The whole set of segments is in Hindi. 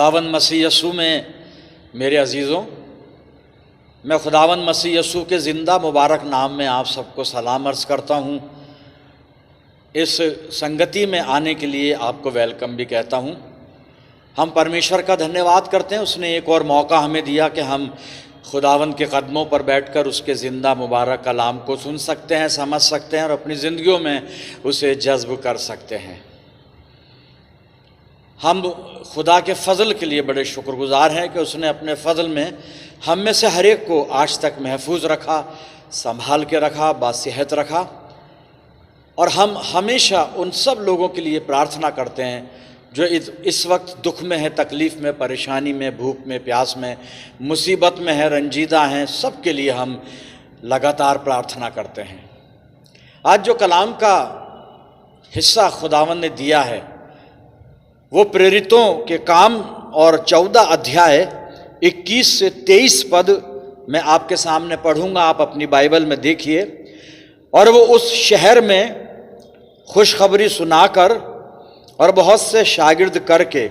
खुदावन मसीह यसू में मेरे अजीज़ों, मैं खुदावन मसीह यसू के ज़िंदा मुबारक नाम में आप सबको सलाम अर्ज़ करता हूँ। इस संगति में आने के लिए आपको वेलकम भी कहता हूँ। हम परमेश्वर का धन्यवाद करते हैं, उसने एक और मौका हमें दिया कि हम खुदावन के कदमों पर बैठकर उसके ज़िंदा मुबारक कलाम को सुन सकते हैं, समझ सकते हैं और अपनी ज़िंदगियों में उसे जज्ब कर सकते हैं। हम खुदा के फ़ज़ल के लिए बड़े शुक्रगुज़ार हैं कि उसने अपने फ़ज़ल में हम में से हर एक को आज तक महफूज रखा, संभाल के रखा, बासेहत रखा। और हम हमेशा उन सब लोगों के लिए प्रार्थना करते हैं जो इस वक्त दुख में है, तकलीफ़ में, परेशानी में, भूख में, प्यास में, मुसीबत में है, रंजीदा हैं, सब के लिए हम लगातार प्रार्थना करते हैं। आज जो कलाम का हिस्सा खुदावन ने दिया है वो प्रेरितों के काम और 14 अध्याय 21 से 23 पद मैं आपके सामने पढ़ूंगा, आप अपनी बाइबल में देखिए। और वो उस शहर में खुशखबरी सुनाकर और बहुत से शागिर्द करके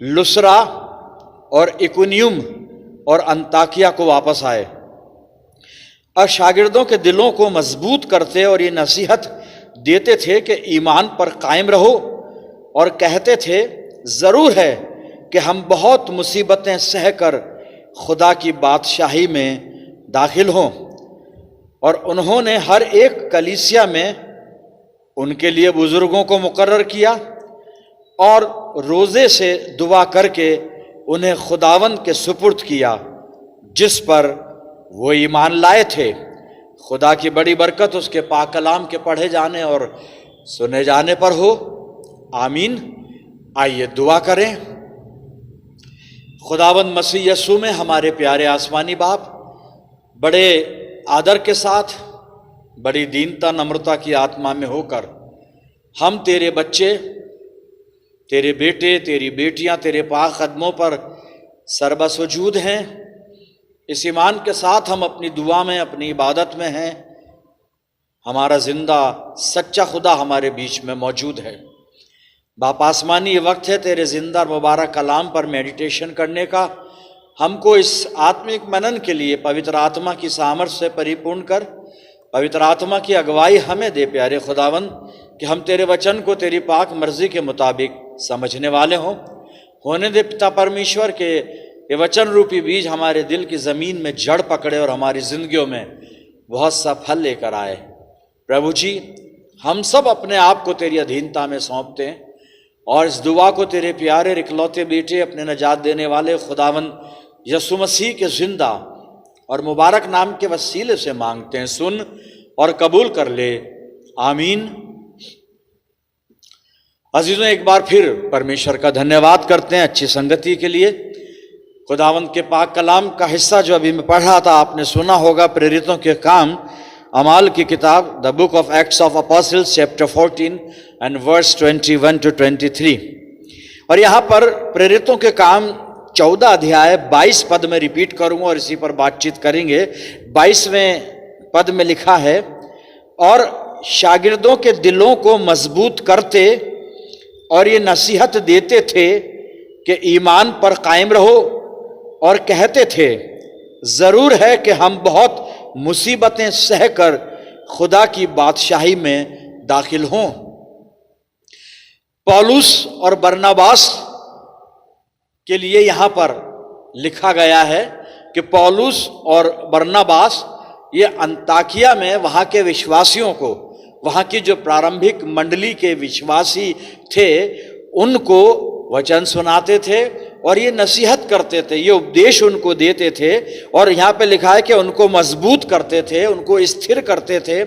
लुस्रा और इकुनियुम और अंताकिया को वापस आए और शागिर्दों के दिलों को मजबूत करते और ये नसीहत देते थे कि ईमान पर कायम रहो, और कहते थे ज़रूर है कि हम बहुत मुसीबतें सहकर खुदा की बादशाही में दाखिल हों। और उन्होंने हर एक कलीसिया में उनके लिए बुज़ुर्गों को मुकर्रर किया और रोज़े से दुआ करके उन्हें खुदावंद के सुपुर्द किया जिस पर वो ईमान लाए थे। खुदा की बड़ी बरकत उसके पाक कलाम के पढ़े जाने और सुने जाने पर हो, आमीन। आइए दुआ करें। खुदावंद मसीह यसू में हमारे प्यारे आसमानी बाप, बड़े आदर के साथ, बड़ी दीनता नम्रता की आत्मा में होकर हम तेरे बच्चे, तेरे बेटे, तेरी बेटियां तेरे पाक कदमों पर सरबसुजूद हैं। इस ईमान के साथ हम अपनी दुआ में, अपनी इबादत में हैं। हमारा जिंदा सच्चा खुदा हमारे बीच में मौजूद है। बाप आसमानी, ये वक्त है तेरे जिंदा मुबारक कलाम पर मेडिटेशन करने का। हमको इस आत्मिक मनन के लिए पवित्र आत्मा की सामर्थ्य से परिपूर्ण कर, पवित्र आत्मा की अगुवाई हमें दे प्यारे खुदावन, कि हम तेरे वचन को तेरी पाक मर्जी के मुताबिक समझने वाले हों। होने दे पिता परमेश्वर के ये वचन रूपी बीज हमारे दिल की ज़मीन में जड़ पकड़े और हमारी ज़िंदगियों में बहुत सा फल लेकर आए। प्रभु जी, हम सब अपने आप को तेरी अधीनता में सौंपते हैं और इस दुआ को तेरे प्यारे इकलौते बेटे, अपने नजात देने वाले खुदावन यसु मसीह के जिंदा और मुबारक नाम के वसीले से मांगते हैं। सुन और कबूल कर ले, आमीन। अजीजों, एक बार फिर परमेश्वर का धन्यवाद करते हैं अच्छी संगति के लिए। खुदावंद के पाक कलाम का हिस्सा जो अभी मैं पढ़ रहा था, आपने सुना होगा, प्रेरितों के काम अमाल की किताब, the book of Acts of Apostles chapter 14 and verse 21 to 23। और यहाँ पर प्रेरितों के काम 14 अध्याय 22 पद में रिपीट करूँगा और इसी पर बातचीत करेंगे। 22वें पद में लिखा है, और शागिर्दों के दिलों को मजबूत करते और ये नसीहत देते थे कि ईमान पर कायम रहो, और कहते थे ज़रूर है कि हम बहुत मुसीबतें सहकर खुदा की बादशाही में दाखिल हों। पौलुस और बरनबास के लिए यहाँ पर लिखा गया है कि पौलुस और बरनबास ये अंताकिया में वहाँ के विश्वासियों को, वहाँ की जो प्रारंभिक मंडली के विश्वासी थे, उनको वचन सुनाते थे और ये नसीहत करते थे, ये उपदेश उनको देते थे। और यहाँ पे लिखा है कि उनको मजबूत करते थे, उनको स्थिर करते थे,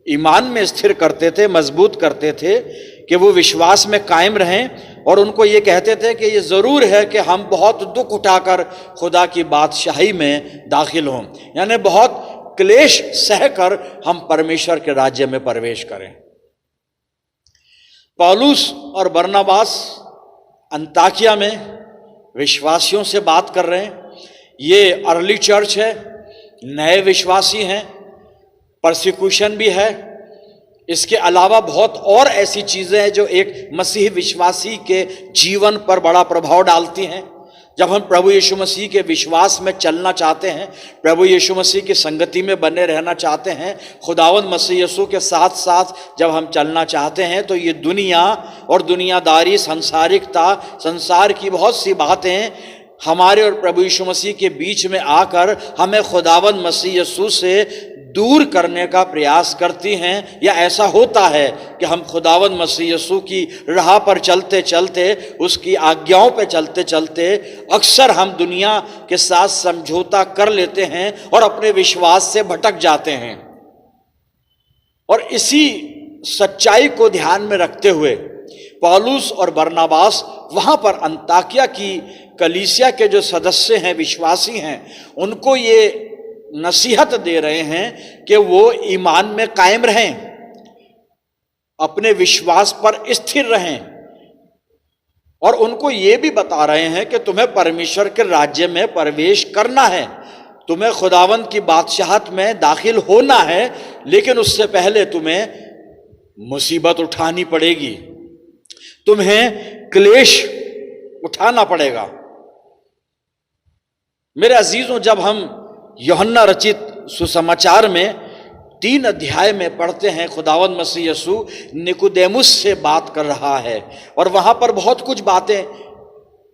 ईमान में स्थिर करते थे, मजबूत करते थे कि वो विश्वास में कायम रहें। और उनको ये कहते थे कि ये ज़रूर है कि हम बहुत दुख उठाकर खुदा की बादशाही में दाखिल हों, यानी बहुत क्लेश सहकर हम परमेश्वर के राज्य में प्रवेश करें। पौलुस और बरनबास अंताकिया में विश्वासियों से बात कर रहे हैं। ये अर्ली चर्च है, नए विश्वासी हैं, परसिक्यूशन भी है, इसके अलावा बहुत और ऐसी चीज़ें हैं जो एक मसीह विश्वासी के जीवन पर बड़ा प्रभाव डालती हैं। जब हम प्रभु यीशु मसीह के विश्वास में चलना चाहते हैं, प्रभु यीशु मसीह की संगति में बने रहना चाहते हैं, खुदावंद मसीह यीशु के साथ साथ जब हम चलना चाहते हैं, तो ये दुनिया और दुनियादारी, सांसारिकता, संसार की बहुत सी बातें हमारे और प्रभु यीशु मसीह के बीच में आकर हमें खुदावंद मसीह यीशु से दूर करने का प्रयास करती हैं। या ऐसा होता है कि हम खुदावंद मसीह यीशु की राह पर चलते चलते, उसकी आज्ञाओं पे चलते चलते अक्सर हम दुनिया के साथ समझौता कर लेते हैं और अपने विश्वास से भटक जाते हैं। और इसी सच्चाई को ध्यान में रखते हुए पौलुस और बरनबास वहाँ पर अंताकिया की कलीसिया के जो सदस्य हैं, विश्वासी हैं, उनको ये नसीहत दे रहे हैं कि वो ईमान में कायम रहें, अपने विश्वास पर स्थिर रहें, और उनको ये भी बता रहे हैं कि तुम्हें परमेश्वर के राज्य में प्रवेश करना है, तुम्हें खुदावंद की बादशाहत में दाखिल होना है, लेकिन उससे पहले तुम्हें मुसीबत उठानी पड़ेगी, तुम्हें क्लेश उठाना पड़ेगा। मेरे अजीजों, जब हम यूहन्ना रचित सुसमाचार में 3 अध्याय में पढ़ते हैं, खुदावंद मसीह यीशु निकोदेमुस से बात कर रहा है और वहाँ पर बहुत कुछ बातें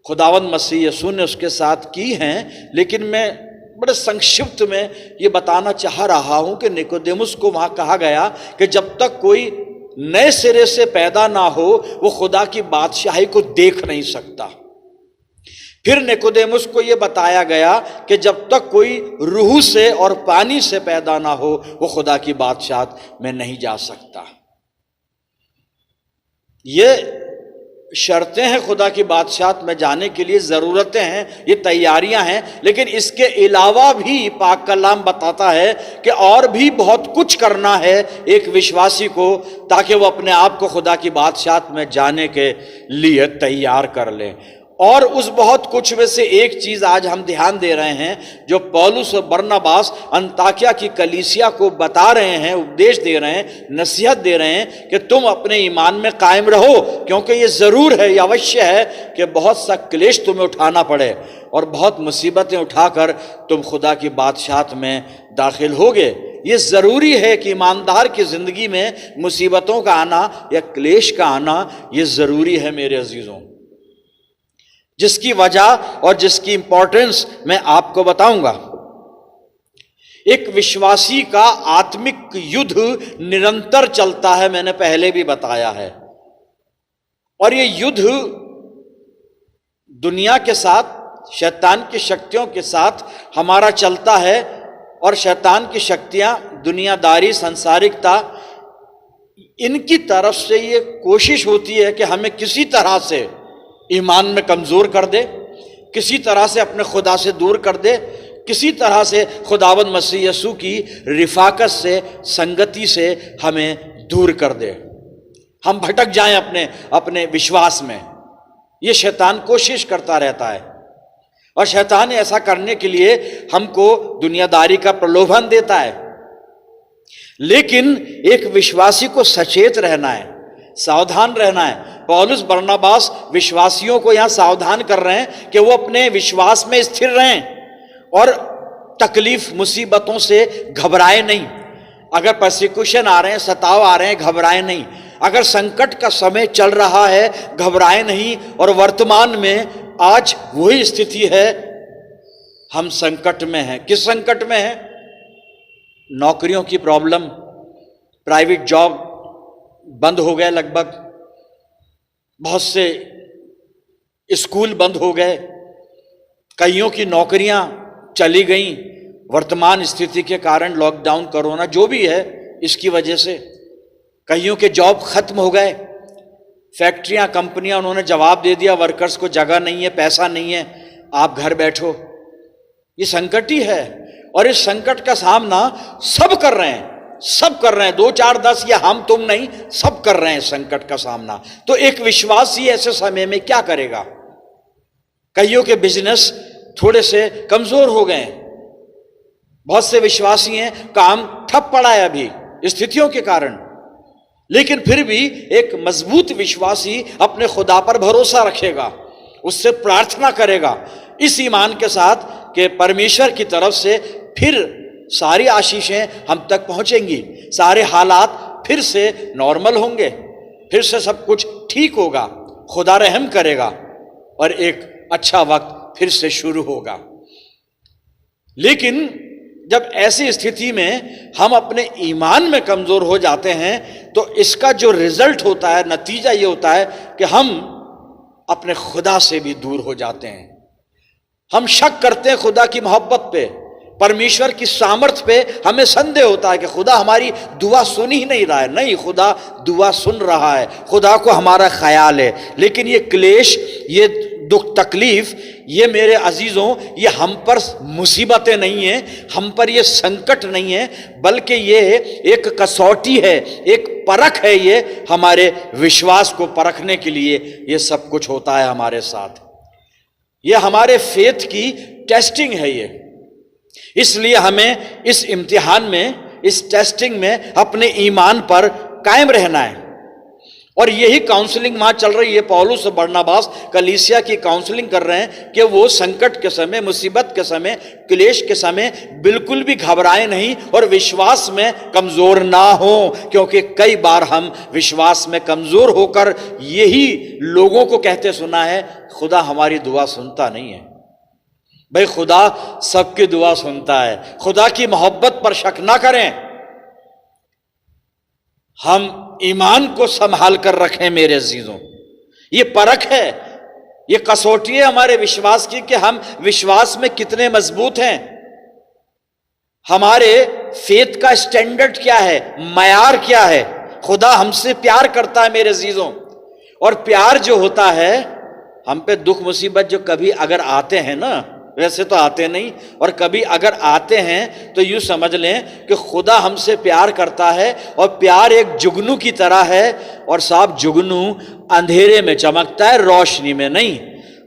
खुदावंद मसीह यीशु ने उसके साथ की हैं, लेकिन मैं बड़े संक्षिप्त में ये बताना चाह रहा हूँ कि निकोदेमुस को वहाँ कहा गया कि जब तक कोई नए सिरे से पैदा ना हो, वो खुदा की बादशाही को देख नहीं सकता। फिर निकोदेमुस को यह बताया गया कि जब तक कोई रूह से और पानी से पैदा ना हो, वो खुदा की बादशाहत में नहीं जा सकता। ये शर्तें हैं खुदा की बादशाहत में जाने के लिए, ज़रूरतें हैं, ये तैयारियां हैं, लेकिन इसके अलावा भी पाक कलाम बताता है कि और भी बहुत कुछ करना है एक विश्वासी को, ताकि वो अपने आप को खुदा की बादशाहत में जाने के लिए तैयार कर ले। और उस बहुत कुछ में से एक चीज़ आज हम ध्यान दे रहे हैं, जो पौलुस और बरनबास अंताकिया की कलीसिया को बता रहे हैं, उपदेश दे रहे हैं, नसीहत दे रहे हैं कि तुम अपने ईमान में कायम रहो, क्योंकि ये ज़रूर है, ये अवश्य है कि बहुत सा क्लेश तुम्हें उठाना पड़े और बहुत मुसीबतें उठाकर तुम खुदा की बादशाहत में दाखिल होगे। ये ज़रूरी है कि ईमानदार की ज़िंदगी में मुसीबतों का आना या क्लेश का आना ये ज़रूरी है मेरे अजीज़ों, जिसकी वजह और जिसकी इंपॉर्टेंस मैं आपको बताऊंगा। एक विश्वासी का आत्मिक युद्ध निरंतर चलता है, मैंने पहले भी बताया है, और ये युद्ध दुनिया के साथ, शैतान की शक्तियों के साथ हमारा चलता है, और शैतान की शक्तियां, दुनियादारी, सांसारिकता, इनकी तरफ से ये कोशिश होती है कि हमें किसी तरह से ईमान में कमज़ोर कर दे, किसी तरह से अपने खुदा से दूर कर दे, किसी तरह से खुदावंद मसीह यीशु की रिफाकत से, संगति से हमें दूर कर दे, हम भटक जाएं अपने विश्वास में। ये शैतान कोशिश करता रहता है, और शैतान ऐसा करने के लिए हमको दुनियादारी का प्रलोभन देता है। लेकिन एक विश्वासी को सचेत रहना है, सावधान रहना है। पौलुस बरनबास विश्वासियों को यहाँ सावधान कर रहे हैं कि वो अपने विश्वास में स्थिर रहें और तकलीफ, मुसीबतों से घबराए नहीं। अगर परसिक्यूशन आ रहे हैं, सताव आ रहे हैं, घबराए नहीं। अगर संकट का समय चल रहा है, घबराए नहीं। और वर्तमान में आज वही स्थिति है, हम संकट में हैं। किस संकट में हैं? नौकरियों की प्रॉब्लम, प्राइवेट जॉब बंद हो गए, लगभग बहुत से स्कूल बंद हो गए, कईयों की नौकरियां चली गईं वर्तमान स्थिति के कारण, लॉकडाउन, कोरोना जो भी है, इसकी वजह से कईयों के जॉब खत्म हो गए। फैक्ट्रियां, कंपनियां, उन्होंने जवाब दे दिया वर्कर्स को, जगह नहीं है, पैसा नहीं है, आप घर बैठो। ये संकट ही है, और इस संकट का सामना सब कर रहे हैं, सब कर रहे हैं, 2, 4, 10 या हम तुम नहीं, सब कर रहे हैं संकट का सामना। तो एक विश्वासी ऐसे समय में क्या करेगा? कईयों के बिजनेस थोड़े से कमजोर हो गए, बहुत से विश्वासी हैं काम ठप पड़ा है अभी स्थितियों के कारण, लेकिन फिर भी एक मजबूत विश्वासी अपने खुदा पर भरोसा रखेगा, उससे प्रार्थना करेगा इस ईमान के साथ कि परमेश्वर की तरफ से फिर सारी आशीषें हम तक पहुंचेंगी, सारे हालात फिर से नॉर्मल होंगे, फिर से सब कुछ ठीक होगा, खुदा रहम करेगा और एक अच्छा वक्त फिर से शुरू होगा। लेकिन जब ऐसी स्थिति में हम अपने ईमान में कमजोर हो जाते हैं तो इसका जो रिजल्ट होता है, नतीजा ये होता है कि हम अपने खुदा से भी दूर हो जाते हैं। हम शक करते हैं खुदा की मोहब्बत पे, परमेश्वर की सामर्थ पे हमें संदेह होता है कि खुदा हमारी दुआ सुन ही नहीं रहा है। नहीं, खुदा दुआ सुन रहा है, खुदा को हमारा ख्याल है। लेकिन ये क्लेश, ये दुख तकलीफ, ये मेरे अजीजों, ये हम पर मुसीबतें नहीं हैं, हम पर ये संकट नहीं है, बल्कि ये एक कसौटी है, एक परख है। ये हमारे विश्वास को परखने के लिए ये सब कुछ होता है हमारे साथ। ये हमारे फेथ की टेस्टिंग है ये। इसलिए हमें इस इम्तिहान में, इस टेस्टिंग में अपने ईमान पर कायम रहना है। और यही काउंसलिंग वहां चल रही है। पौलुस और बरनबास कलीसिया की काउंसलिंग कर रहे हैं कि वो संकट के समय, मुसीबत के समय, क्लेश के समय बिल्कुल भी घबराए नहीं और विश्वास में कमजोर ना हो, क्योंकि कई बार हम विश्वास में कमजोर होकर यही लोगों को कहते सुना है, खुदा हमारी दुआ सुनता नहीं है। भाई, खुदा सबकी दुआ सुनता है। खुदा की मोहब्बत पर शक ना करें। हम ईमान को संभाल कर रखें मेरे अजीजों। ये परख है, ये कसौटी है हमारे विश्वास की कि हम विश्वास में कितने मजबूत हैं। हमारे फेथ का स्टैंडर्ड क्या है, मयार क्या है। खुदा हमसे प्यार करता है मेरे अजीजों, और प्यार जो होता है, हम पे दुख मुसीबत जो कभी अगर आते हैं ना, वैसे तो आते नहीं, और कभी अगर आते हैं तो यूं समझ लें कि खुदा हमसे प्यार करता है, और प्यार एक जुगनू की तरह है। और साहब, जुगनू अंधेरे में चमकता है, रोशनी में नहीं।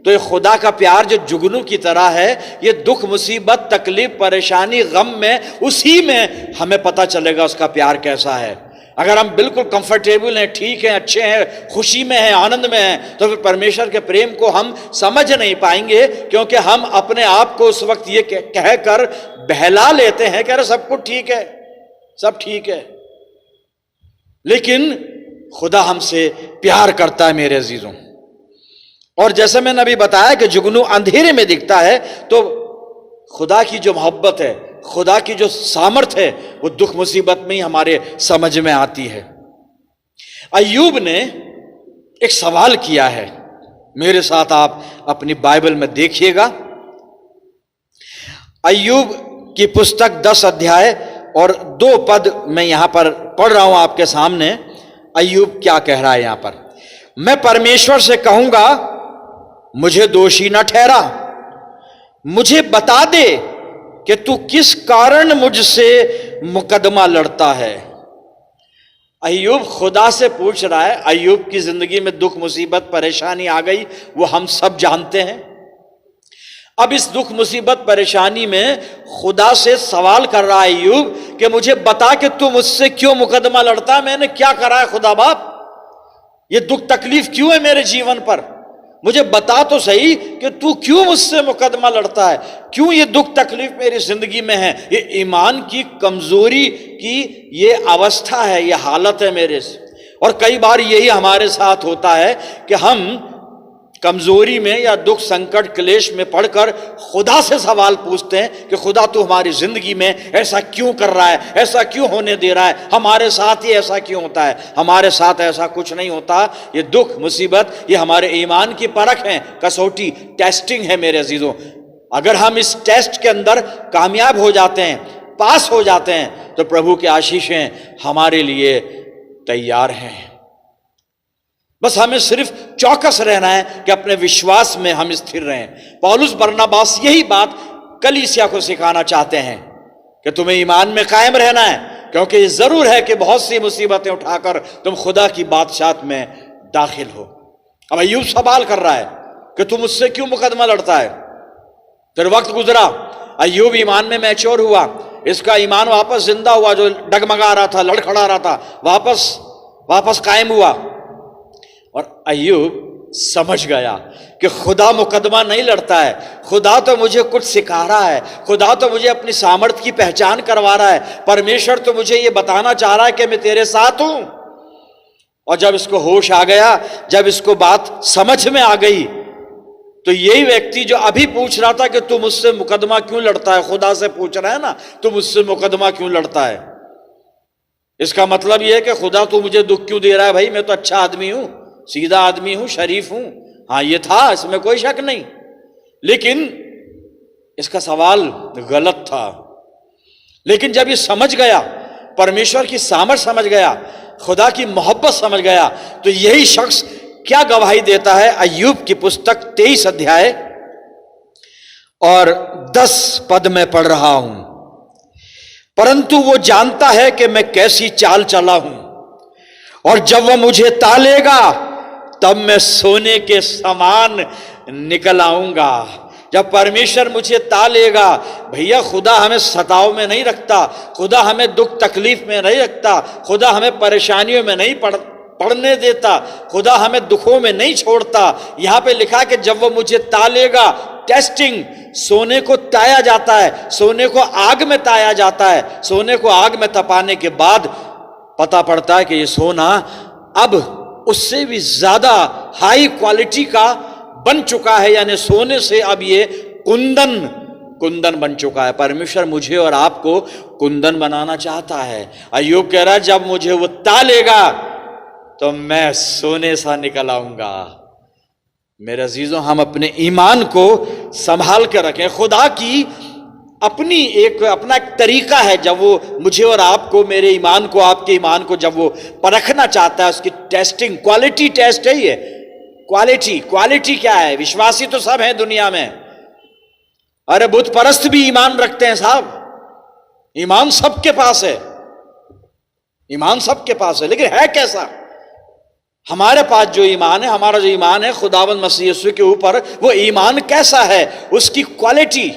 तो ये खुदा का प्यार जो जुगनू की तरह है, ये दुख मुसीबत, तकलीफ, परेशानी, गम में, उसी में हमें पता चलेगा उसका प्यार कैसा है। अगर हम बिल्कुल कंफर्टेबल हैं, ठीक हैं, अच्छे हैं, खुशी में हैं, आनंद में हैं, तो फिर परमेश्वर के प्रेम को हम समझ नहीं पाएंगे, क्योंकि हम अपने आप को उस वक्त ये कहकर बहला लेते हैं कि अरे सब कुछ ठीक है, सब ठीक है। लेकिन खुदा हमसे प्यार करता है मेरे अजीजों। और जैसे मैंने अभी बताया कि जुगनू अंधेरे में दिखता है, तो खुदा की जो मोहब्बत है, खुदा की जो सामर्थ है, वो दुख मुसीबत में ही हमारे समझ में आती है। अय्यूब ने एक सवाल किया है, मेरे साथ आप अपनी बाइबल में देखिएगा। अय्यूब की पुस्तक 10 अध्याय और 2 पद मैं यहां पर पढ़ रहा हूं आपके सामने। अय्यूब क्या कह रहा है यहां पर? मैं परमेश्वर से कहूंगा, मुझे दोषी न ठहरा, मुझे बता दे कि तू किस कारण मुझसे मुकदमा लड़ता है। अय्यूब खुदा से पूछ रहा है। अय्यूब की जिंदगी में दुख मुसीबत परेशानी आ गई, वो हम सब जानते हैं। अब इस दुख मुसीबत परेशानी में खुदा से सवाल कर रहा है अय्यूब कि मुझे बता कि तू मुझसे क्यों मुकदमा लड़ता है, मैंने क्या करा है खुदा बाप, ये दुख तकलीफ क्यों है मेरे जीवन पर, मुझे बता तो सही कि तू क्यों मुझसे मुकदमा लड़ता है, क्यों ये दुख तकलीफ मेरी जिंदगी में है। ये ईमान की कमजोरी की ये अवस्था है, ये हालत है मेरे से। और कई बार यही हमारे साथ होता है कि हम कमजोरी में या दुख संकट क्लेश में पड़कर खुदा से सवाल पूछते हैं कि खुदा तू हमारी जिंदगी में ऐसा क्यों कर रहा है, ऐसा क्यों होने दे रहा है, हमारे साथ ही ऐसा क्यों होता है। हमारे साथ ऐसा कुछ नहीं होता। ये दुख मुसीबत, ये हमारे ईमान की परख है, कसौटी, टेस्टिंग है मेरे अजीजों। अगर हम इस टेस्ट के अंदर कामयाब हो जाते हैं, पास हो जाते हैं, तो प्रभु की आशीषें हमारे लिए तैयार हैं। बस हमें सिर्फ चौकस रहना है कि अपने विश्वास में हम स्थिर रहें। पौलुस बरनबास यही बात कलीसिया को सिखाना चाहते हैं कि तुम्हें ईमान में कायम रहना है, क्योंकि ये जरूर है कि बहुत सी मुसीबतें उठाकर तुम खुदा की बादशाहत में दाखिल हो। अब अय्यूब सवाल कर रहा है कि तुम मुझसे क्यों मुकदमा लड़ता है। फिर वक्त गुजरा, अय्यूब ईमान में मैच्योर हुआ, इसका ईमान वापस जिंदा हुआ, जो डगमगा रहा था, लड़खड़ा रहा था, वापस वापस कायम हुआ। और अय्यूब समझ गया कि खुदा मुकदमा नहीं लड़ता है, खुदा तो मुझे कुछ सिखा रहा है, खुदा तो मुझे अपनी सामर्थ्य की पहचान करवा रहा है, परमेश्वर तो मुझे ये बताना चाह रहा है कि मैं तेरे साथ हूं। और जब इसको होश आ गया, जब इसको बात समझ में आ गई, तो यही व्यक्ति जो अभी पूछ रहा था कि तू मुझसे मुकदमा क्यों लड़ता है, खुदा से पूछ रहा है ना, तू मुझसे मुकदमा क्यों लड़ता है, इसका मतलब यह है कि खुदा तू मुझे दुख क्यों दे रहा है, भाई मैं तो अच्छा आदमी हूं, सीधा आदमी हूं, शरीफ हूं। हाँ ये था, इसमें कोई शक नहीं, लेकिन इसका सवाल गलत था। लेकिन जब ये समझ गया, परमेश्वर की सामर्थ समझ गया, खुदा की मोहब्बत समझ गया, तो यही शख्स क्या गवाही देता है। अय्यूब की पुस्तक 23 अध्याय और 10 पद में पढ़ रहा हूं। परंतु वो जानता है कि मैं कैसी चाल चला हूं, और जब वह मुझे तालेगा तब मैं सोने के समान निकल आऊंगा। जब परमेश्वर मुझे तालेगा, भैया खुदा हमें सताव में नहीं रखता, खुदा हमें दुख तकलीफ में नहीं रखता, खुदा हमें परेशानियों में नहीं पड़ने देता, खुदा हमें दुखों में नहीं छोड़ता। यहां पे लिखा कि जब वो मुझे तालेगा, टेस्टिंग, सोने को ताया जाता है, सोने को आग में ताया जाता है, सोने को आग में तपाने के बाद पता पड़ता है कि ये सोना अब उससे भी ज्यादा हाई क्वालिटी का बन चुका है, यानी सोने से अब ये कुंदन बन चुका है। परमेश्वर मुझे और आपको कुंदन बनाना चाहता है। अय्यूब कह रहा है जब मुझे वो तालेगा तो मैं सोने सा निकल आऊंगा। मेरे अजीजों, हम अपने ईमान को संभाल के रखें। खुदा की अपना एक तरीका है, जब वो मुझे और आपको, मेरे ईमान को, आपके ईमान को जब वो परखना चाहता है, उसकी टेस्टिंग, क्वालिटी टेस्ट है ये। क्वालिटी क्या है? विश्वासी तो सब हैं दुनिया में, अरे बुत परस्त भी ईमान रखते हैं साहब, ईमान सबके पास है, ईमान सबके पास है, लेकिन है कैसा? हमारे पास जो ईमान है, हमारा जो ईमान है खुदावंद मसीह यीशु के ऊपर, वो ईमान कैसा है, उसकी क्वालिटी,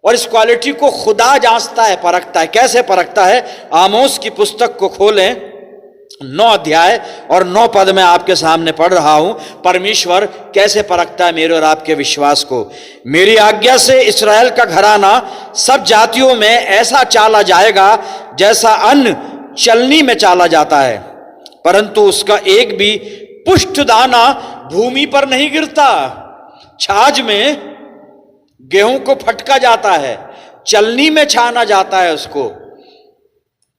और इस क्वालिटी को खुदा जांचता है, परखता है। कैसे परखता है? आमोस की पुस्तक को खोलें, 9 अध्याय और 9 पद में आपके सामने पढ़ रहा हूं। परमेश्वर कैसे परखता है मेरे और आपके विश्वास को। मेरी आज्ञा से इस्राएल का घराना सब जातियों में ऐसा चाला जाएगा जैसा अन्न चलनी में चाला जाता है, परंतु उसका एक भी पुष्ट दाना भूमि पर नहीं गिरता। छाछ में गेहूं को फटका जाता है, चलनी में छाना जाता है उसको,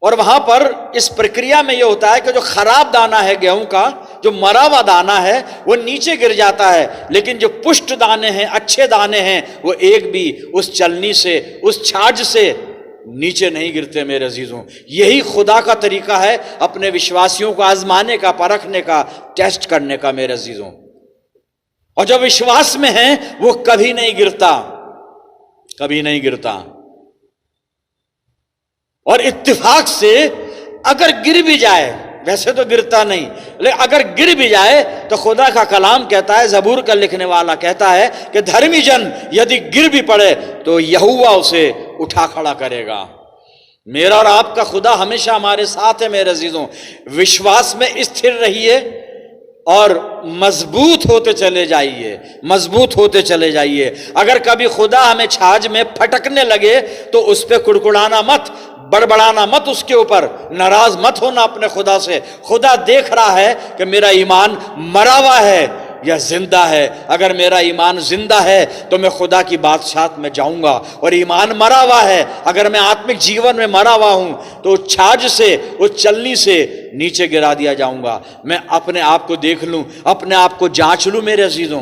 और वहां पर इस प्रक्रिया में यह होता है कि जो खराब दाना है गेहूं का, जो मरा हुआ दाना है, वो नीचे गिर जाता है, लेकिन जो पुष्ट दाने हैं, अच्छे दाने हैं, वो एक भी उस चलनी से, उस छाछ से नीचे नहीं गिरते। मेरे अजीजों, यही खुदा का तरीका है अपने विश्वासियों को आजमाने का, परखने का, टेस्ट करने का। मेरे अजीजों, और जो विश्वास में है वो कभी नहीं गिरता, कभी नहीं गिरता। और इत्तेफाक से अगर गिर भी जाए, वैसे तो गिरता नहीं, लेकिन अगर गिर भी जाए तो खुदा का कलाम कहता है, ज़बूर का लिखने वाला कहता है कि धर्मी जन यदि गिर भी पड़े तो यहोवा उसे उठा खड़ा करेगा। मेरा और आपका खुदा हमेशा हमारे साथ है। मेरे अजीजों, विश्वास में स्थिर रहिए और मजबूत होते चले जाइए, मजबूत होते चले जाइए। अगर कभी खुदा हमें छाछ में फटकने लगे तो उस पर कुड़कुड़ाना मत, बड़बड़ाना मत, उसके ऊपर नाराज मत होना अपने खुदा से। खुदा देख रहा है कि मेरा ईमान मरा हुआ है या जिंदा है। अगर मेरा ईमान जिंदा है तो मैं खुदा की बादशाहत में जाऊंगा, और ईमान मरा हुआ है, अगर मैं आत्मिक जीवन में मरा हुआ हूं तो छाछ से, उस चलनी से नीचे गिरा दिया जाऊंगा। मैं अपने आप को देख लूं, अपने आप को जांच लूं। मेरे अजीजों,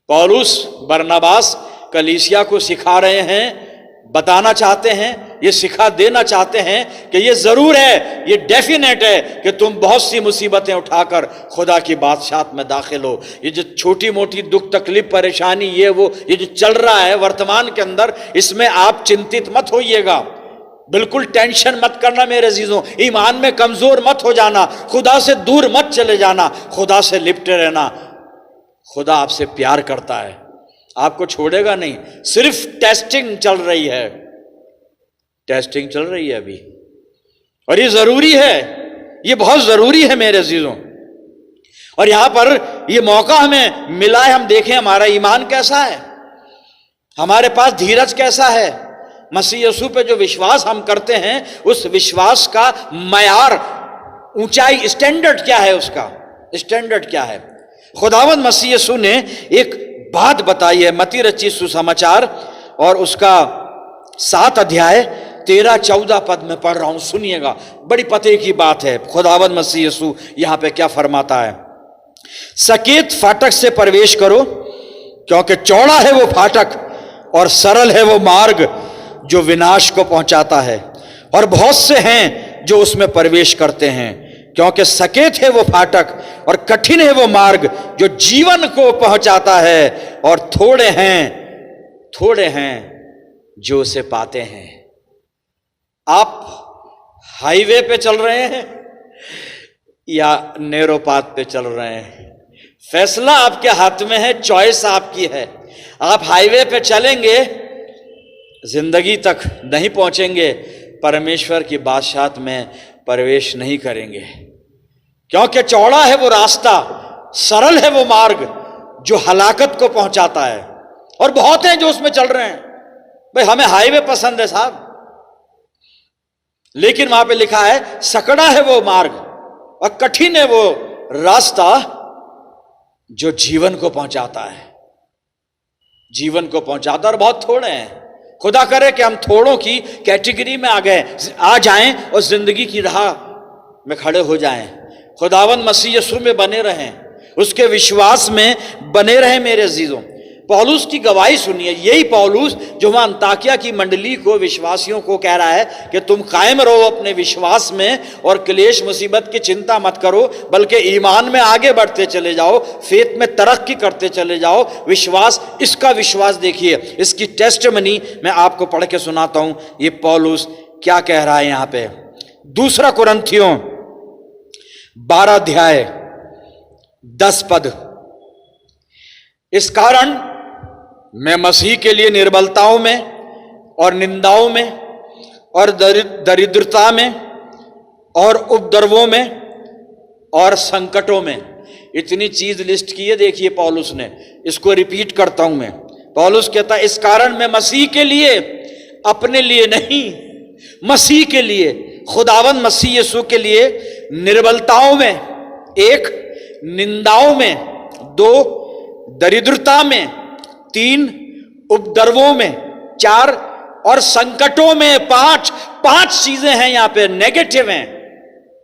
पौलुस बरनबास कलीसिया को सिखा रहे हैं, बताना चाहते हैं, ये सिखा देना चाहते हैं कि ये जरूर है, ये डेफिनेट है कि तुम बहुत सी मुसीबतें उठाकर खुदा की बादशाहत में दाखिल हो। ये जो छोटी मोटी दुख तकलीफ परेशानी, ये वो, ये जो चल रहा है वर्तमान के अंदर, इसमें आप चिंतित मत होइएगा, बिल्कुल टेंशन मत करना। मेरे अजीजों, ईमान में कमजोर मत हो जाना, खुदा से दूर मत चले जाना, खुदा से लिपटे रहना। खुदा आपसे प्यार करता है, आपको छोड़ेगा नहीं। सिर्फ टेस्टिंग चल रही है, टेस्टिंग चल रही है अभी, और ये जरूरी है ये बहुत जरूरी है मेरे अजीजों। और यहां पर ये मौका हमें मिला है, हम देखें हमारा ईमान कैसा है, हमारे पास धीरज कैसा है, मसीह यीशु पे जो विश्वास हम करते हैं उस विश्वास का मयार, ऊंचाई, स्टैंडर्ड क्या है, उसका स्टैंडर्ड क्या है। खुदावंद मसीह यीशु ने एक बात बताई है, मत्ती रचित सुसमाचार और उसका 7 अध्याय 13-14 पद में पढ़ रहा हूं, सुनिएगा, बड़ी पते की बात है। खुदावंद मसीह यीशु यहां पे क्या फरमाता है। सकेत फाटक से प्रवेश करो, क्योंकि चौड़ा है वो फाटक और सरल है वो मार्ग जो विनाश को पहुंचाता है, और बहुत से हैं जो उसमें प्रवेश करते हैं। क्योंकि सकेत है वो फाटक और कठिन है वो मार्ग जो जीवन को पहुंचाता है, और थोड़े हैं जो उसे पाते हैं। आप हाईवे पे चल रहे हैं या नैरो पाथ पे चल रहे हैं, फैसला आपके हाथ में है, चॉइस आपकी है। आप हाईवे पे चलेंगे, जिंदगी तक नहीं पहुंचेंगे, परमेश्वर की बादशाहत में प्रवेश नहीं करेंगे। क्योंकि चौड़ा है वो रास्ता, सरल है वो मार्ग जो हलाकत को पहुंचाता है, और बहुत हैं जो उसमें चल रहे हैं। भाई हमें हाईवे पसंद है साहब, लेकिन वहां पे लिखा है सकड़ा है वो मार्ग और कठिन है वो रास्ता जो जीवन को पहुंचाता है, जीवन को पहुंचाता, और बहुत थोड़े हैं। खुदा करे कि हम थोड़ों की कैटेगरी में आ जाएं और जिंदगी की राह में खड़े हो जाएं। खुदावंद मसीह यीशु में बने रहें, उसके विश्वास में बने रहें। मेरे अजीजों, पौलुस की गवाही सुनिए। यही पौलुस जो वहां अंताकिया की मंडली को, विश्वासियों को कह रहा है कि तुम कायम रहो अपने विश्वास में और क्लेश मुसीबत की चिंता मत करो, बल्कि ईमान में आगे बढ़ते चले जाओ, फेथ में तरक्की करते चले जाओ। विश्वास, इसका विश्वास देखिए, इसकी टेस्टिमनी मैं आपको पढ़ के सुनाता हूं। ये पौलुस क्या कह रहा है यहां पे। 2 कुरिन्थियों 12 अध्याय 10 पद। इस कारण मैं मसीह के लिए निर्बलताओं में और निंदाओं में और दरिद्रता में और उपद्रवों में और संकटों में, इतनी चीज लिस्ट की है। देखिए पौलुस ने, इसको रिपीट करता हूं मैं। पौलुस कहता है इस कारण मैं मसीह के लिए, अपने लिए नहीं, मसीह के लिए, खुदावंद मसीह यीशु के लिए निर्बलताओं में 1, निंदाओं में 2, दरिद्रता में 3, उपद्रवों में 4 और संकटों में 5 चीजें हैं यहां पे, नेगेटिव हैं।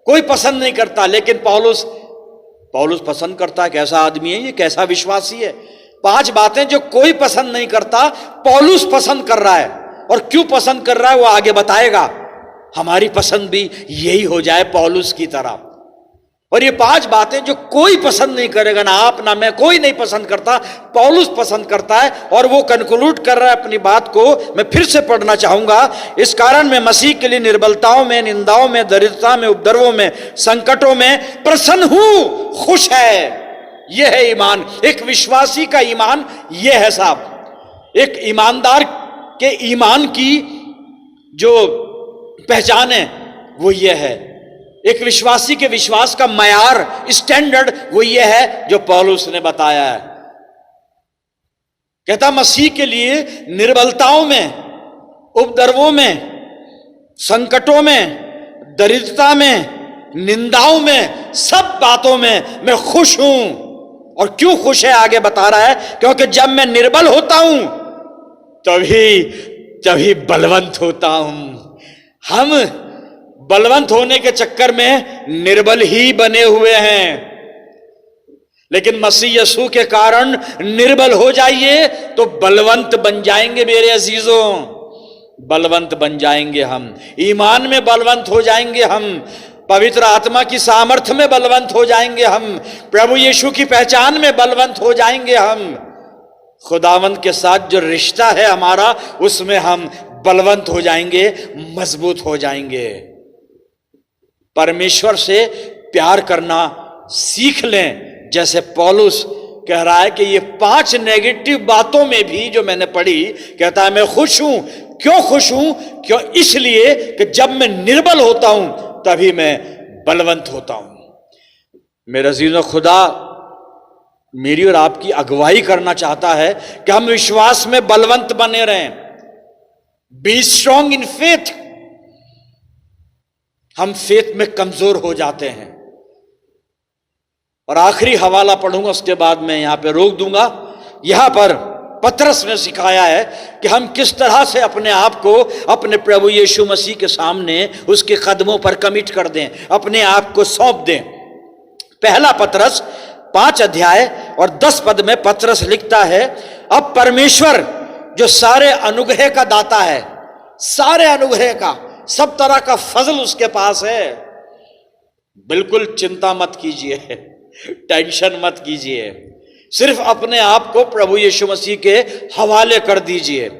कोई पसंद नहीं करता, लेकिन पौलुस पसंद करता है। कैसा आदमी है ये, कैसा विश्वासी है। 5 बातें जो कोई पसंद नहीं करता, पौलुस पसंद कर रहा है। और क्यों पसंद कर रहा है वो आगे बताएगा। हमारी पसंद भी यही हो जाए पौलुस की तरह। और ये 5 बातें जो कोई पसंद नहीं करेगा, ना आप ना मैं, कोई नहीं पसंद करता, पौलुस पसंद करता है। और वो कंक्लूड कर रहा है अपनी बात को, मैं फिर से पढ़ना चाहूंगा। इस कारण मैं मसीह के लिए निर्बलताओं में, निंदाओं में, दरिद्रता में, उपद्रवों में, संकटों में प्रसन्न हूं, खुश है। यह है ईमान। एक विश्वासी का ईमान यह है साहब। एक ईमानदार के ईमान की जो पहचान है वो ये है। एक विश्वासी के विश्वास का मयार, स्टैंडर्ड वो ये है जो पौलुस ने बताया है। कहता मसीह के लिए निर्बलताओं में, उपद्रवों में, संकटों में, दरिद्रता में, निंदाओं में, सब बातों में मैं खुश हूं। और क्यों खुश है आगे बता रहा है, क्योंकि जब मैं निर्बल होता हूं तभी बलवंत होता हूं। हम बलवंत होने के चक्कर में निर्बल ही बने हुए हैं, लेकिन मसीह यीशु के कारण निर्बल हो जाइए तो बलवंत बन जाएंगे। मेरे अजीजों, बलवंत बन जाएंगे हम, ईमान में बलवंत हो जाएंगे हम, पवित्र आत्मा की सामर्थ्य में बलवंत हो जाएंगे हम, प्रभु यीशु की पहचान में बलवंत हो जाएंगे हम। खुदावंत के साथ जो रिश्ता है हमारा, उसमें हम बलवंत हो जाएंगे, मजबूत हो जाएंगे। परमेश्वर से प्यार करना सीख लें। जैसे पौलुस कह रहा है कि ये 5 नेगेटिव बातों में भी जो मैंने पढ़ी, कहता है मैं खुश हूं। क्यों खुश हूं? क्यों? इसलिए कि जब मैं निर्बल होता हूं तभी मैं बलवंत होता हूं। मेरे अजीजों, खुदा मेरी और आपकी अगुवाई करना चाहता है कि हम विश्वास में बलवंत बने रहें। Be strong in faith. हम फेथ में कमजोर हो जाते हैं। और आखिरी हवाला पढ़ूंगा, उसके बाद मैं यहां पे रोक दूंगा। यहां पर पतरस ने सिखाया है कि हम किस तरह से अपने आप को अपने प्रभु यीशु मसीह के सामने उसके कदमों पर कमिट कर दें, अपने आप को सौंप दें। पहला पतरस 5 अध्याय और 10 पद में पतरस लिखता है, अब परमेश्वर जो सारे अनुग्रह का दाता है, सारे अनुग्रह का, सब तरह का फजल उसके पास है, बिल्कुल चिंता मत कीजिए, टेंशन मत कीजिए, सिर्फ अपने आप को प्रभु यीशु मसीह के हवाले कर दीजिए।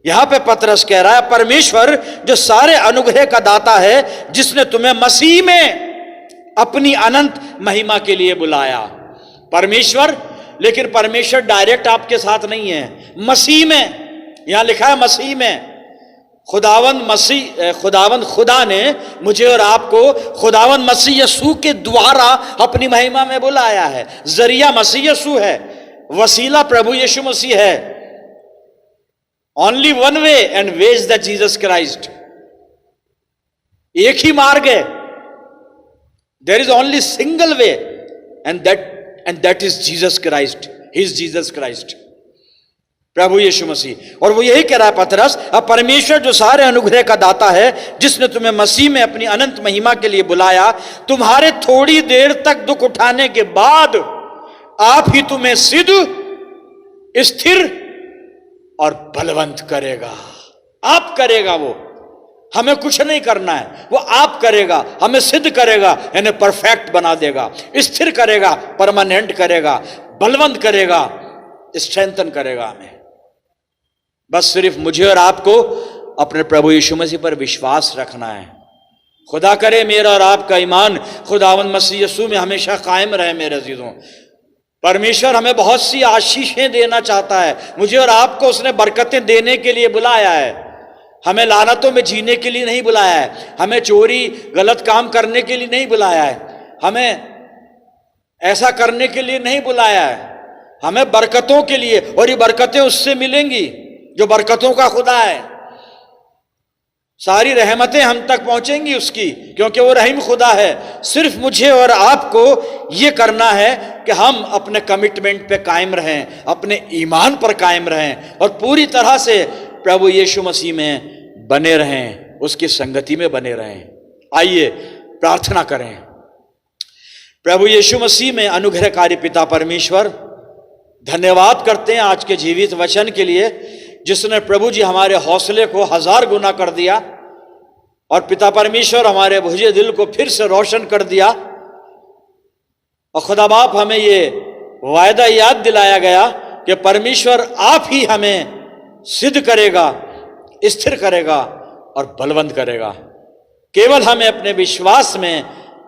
यहां पे पतरस कह रहा है, परमेश्वर जो सारे अनुग्रह का दाता है, जिसने तुम्हें मसीह में अपनी अनंत महिमा के लिए बुलाया। परमेश्वर, लेकिन परमेश्वर डायरेक्ट आपके साथ नहीं है, मसीह में। यहां लिखा है मसीह में। खुदावंद खुदा ने मुझे और आपको खुदावंद मसीह यीशु के द्वारा अपनी महिमा में बुलाया है। जरिया मसीह यीशु है, वसीला प्रभु यीशु मसीह है। Only one way, and way is the Jesus Christ. एक ही मार्ग है, there is only single way, and that is Jesus Christ. He is Jesus Christ, प्रभु यीशु मसीह। और वो यही कह रहा है पतरस, अब परमेश्वर जो सारे अनुग्रह का दाता है, जिसने तुम्हें मसीह में अपनी अनंत महिमा के लिए बुलाया, तुम्हारे थोड़ी देर तक दुख उठाने के बाद आप ही तुम्हें सिद्ध, स्थिर और बलवंत करेगा। आप करेगा, वो हमें कुछ नहीं करना है, वो आप करेगा, हमें सिद्ध करेगा, यानी परफेक्ट बना देगा, स्थिर करेगा, परमानेंट करेगा, बलवंत करेगा, स्ट्रेंथन करेगा हमें। बस सिर्फ मुझे और आपको अपने प्रभु यीशु मसीह पर विश्वास रखना है। खुदा करे मेरा और आपका ईमान खुदावंद मसीह यीशु में हमेशा कायम रहे। मेरे अजीजों, परमेश्वर हमें बहुत सी आशीषें देना चाहता है। मुझे और आपको उसने बरकतें देने के लिए बुलाया है। हमें लानतों में जीने के लिए नहीं बुलाया है, हमें चोरी गलत काम करने के लिए नहीं बुलाया है, हमें ऐसा करने के लिए नहीं बुलाया है, हमें बरकतों के लिए। और ये बरकतें उससे मिलेंगी जो बरकतों का खुदा है। सारी रहमतें हम तक पहुंचेंगी उसकी, क्योंकि वो रहीम खुदा है। सिर्फ मुझे और आपको ये करना है कि हम अपने कमिटमेंट पे कायम रहें, अपने ईमान पर कायम रहें और पूरी तरह से प्रभु यीशु मसीह में बने रहें, उसकी संगति में बने रहें। आइए प्रार्थना करें। प्रभु यीशु मसीह में अनुग्रहकारी पिता परमेश्वर, धन्यवाद करते हैं आज के जीवित वचन के लिए, जिसने प्रभु जी हमारे हौसले को 1000 गुना कर दिया और पिता परमेश्वर हमारे बुझे दिल को फिर से रोशन कर दिया। और खुदा बाप, हमें ये वायदा याद दिलाया गया कि परमेश्वर आप ही हमें सिद्ध करेगा, स्थिर करेगा और बलवंत करेगा। केवल हमें अपने विश्वास में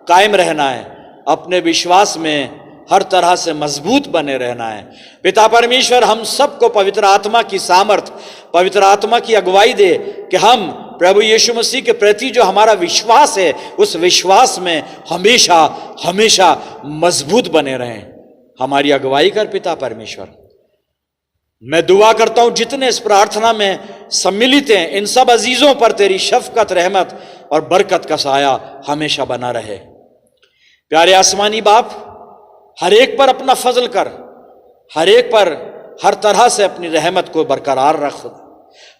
कायम रहना है, अपने विश्वास में हर तरह से मजबूत बने रहना है। पिता परमेश्वर हम सबको पवित्र आत्मा की सामर्थ, पवित्र आत्मा की अगुवाई दे कि हम प्रभु यीशु मसीह के प्रति जो हमारा विश्वास है, उस विश्वास में हमेशा हमेशा मजबूत बने रहें। हमारी अगुवाई कर पिता परमेश्वर। मैं दुआ करता हूं जितने इस प्रार्थना में सम्मिलित हैं, इन सब अजीजों पर तेरी शफकत, रहमत और बरकत का साया हमेशा बना रहे। प्यारे आसमानी बाप, हर एक पर अपना फजल कर, हर एक पर हर तरह से अपनी रहमत को बरकरार रख।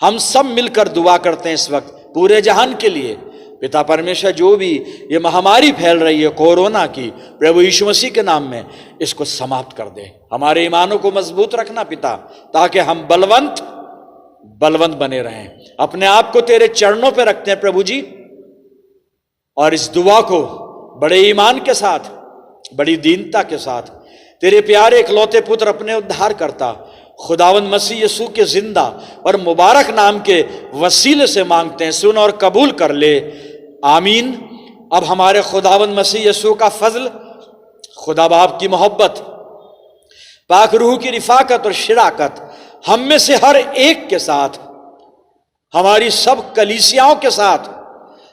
हम सब मिलकर दुआ करते हैं इस वक्त पूरे जहान के लिए। पिता परमेश्वर, जो भी ये महामारी फैल रही है कोरोना की, प्रभु यीशु मसीह के नाम में इसको समाप्त कर दे। हमारे ईमानों को मजबूत रखना पिता, ताकि हम बलवंत बने रहें। अपने आप को तेरे चरणों पे रखते हैं प्रभु जी, और इस दुआ को बड़े ईमान के साथ, बड़ी दीनता के साथ तेरे प्यारे इकलौते पुत्र अपने उद्धार करता खुदावंद मसीह यीशु के जिंदा और मुबारक नाम के वसीले से मांगते हैं, सुन और कबूल कर ले। आमीन। अब हमारे खुदावंद मसीह यीशु का फजल, खुदा बाप की मोहब्बत, पाक रूह की रिफाकत और शिराकत हम में से हर एक के साथ, हमारी सब कलीसियाओं के साथ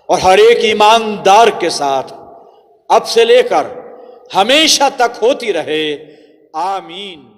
और हर एक ईमानदार के साथ अब से लेकर हमेशा तक होती रहे। आमीन।